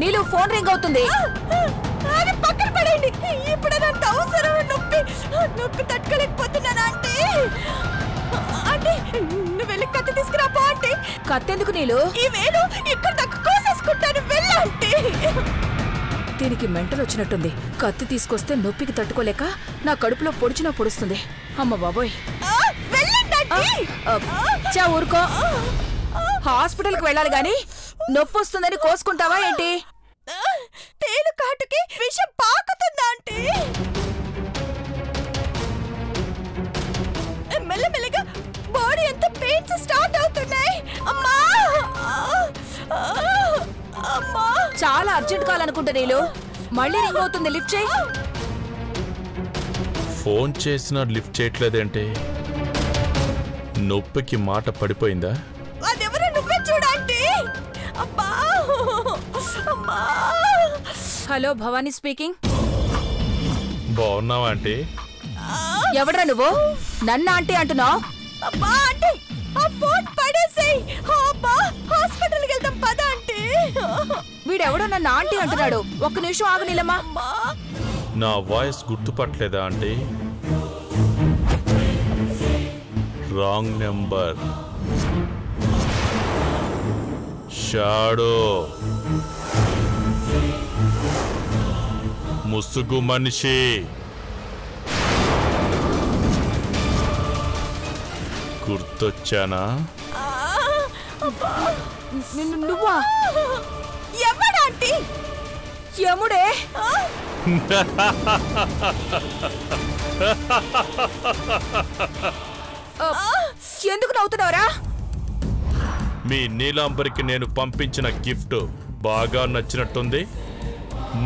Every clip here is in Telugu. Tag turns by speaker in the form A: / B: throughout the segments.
A: నీళ్ళు ఫోన్ రింగ్ అవుతుంది.
B: పక్కన పడండి. ఇప్పుడు నాకు అవసరం. నొప్పి తట్టుకోలేకపోతున్నాను ఆంటీ. ఆంటీ నువ్వు వెళ్ళి కత్తి తీసుకురాపో ఆంటీ.
A: కత్తెందుకు నీళ్ళు?
B: ఈ వేలు ఇక్కడ దాకా కోసేసుకుంటాను. వెళ్ళంటీ.
A: దీనికి మెంటల్ వచ్చినట్టుంది. కత్తి తీసుకొస్తే నొప్పికి తట్టుకోలేక నా కడుపులో పొడిచినా పొడుస్తుంది. అమ్మ బాబోయ్. చా ఊరుకో. హాస్పిటల్కి వెళ్ళాలి గాని నొప్పి వస్తుందని కోసుకుంటావా ఏంటి?
B: తేలు కాటుకి విషం పాకుతుందా ఆంటీ? మెల్లమెల్లగా బాడీ అంతా పెయిన్స్ స్టార్ట్ అవుతున్నాయి. అమ్మా అమ్మా.
A: చాలా అర్జెంట్ కాల్ అనుకుంటా నీళ్ళు. మళ్ళీ రింగ్ అవుతుంది. లిఫ్ట్ చేయి.
C: ఫోన్ చేసినా లిఫ్ట్ చేయట్లేదేంటి? నొప్పికి మాట పడిపోయిందా?
B: అదెవరో నువ్వే చూడండి. అబ్బా అమ్మా.
A: Hello Bhavani speaking.
C: బాగున్నావా ఆంటీ?
A: ఎవడ్రా నువ్వు? నన్ను ఆంటీ అంటున్నావు?
B: అబ్బా ఆంటీ ఆ ఫోన్ పడేసేయ్. అబ్బా హాస్పిటల్కి వెళ్దాం పద ఆంటీ.
A: వీడెవడో నన్ను ఆంటీ అంటున్నాడు. ఒక్క నిమిషం ఆగు నీలమ్మా.
C: నా వాయిస్ గుర్తుపట్టలేదా ఆంటీ? Wrong number. షాడో ముసుగు మనిషి. గుర్తొచ్చానా?
A: నువ్వా?
B: ఎవడాంటీ?
A: యముడే. ఎందుకు నవ్వుతున్నావురా?
C: మీ నీలాంబరికి నేను పంపించిన గిఫ్ట్ బాగా నచ్చినట్టుంది.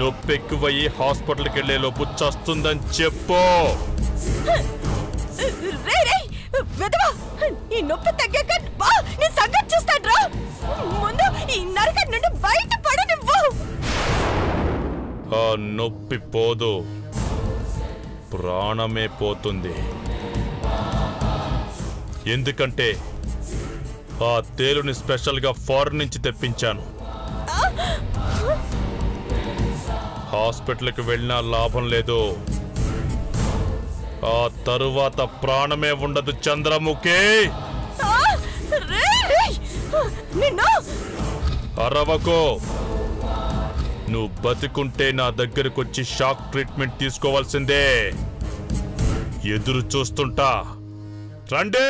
C: నొప్పి ఎక్కువయ్యి హాస్పిటల్కి వెళ్లే లోపు చస్తుందని చెప్పు.
B: ఈ నొప్పి తగ్గాక నీ సంగతి చూస్తాడ్రా. ముందు ఈ నరకం నుండి బయట పడు నువ్వు.
C: ఆ నొప్పి పోదు, ప్రాణమే పోతుంది. ఎందుకంటే ఆ తేలుని స్పెషల్గా ఫారెన్ నుంచి తెప్పించాను. హాస్పిటల్కి వెళ్ళినా లాభం లేదు. ఆ తరువాత ప్రాణమే ఉండదు చంద్రముఖి. అరవకో. నువ్వు బతికుంటే నా దగ్గరకొచ్చి షాక్ ట్రీట్మెంట్ తీసుకోవాల్సిందే. ఎదురు చూస్తుంటా. రండి.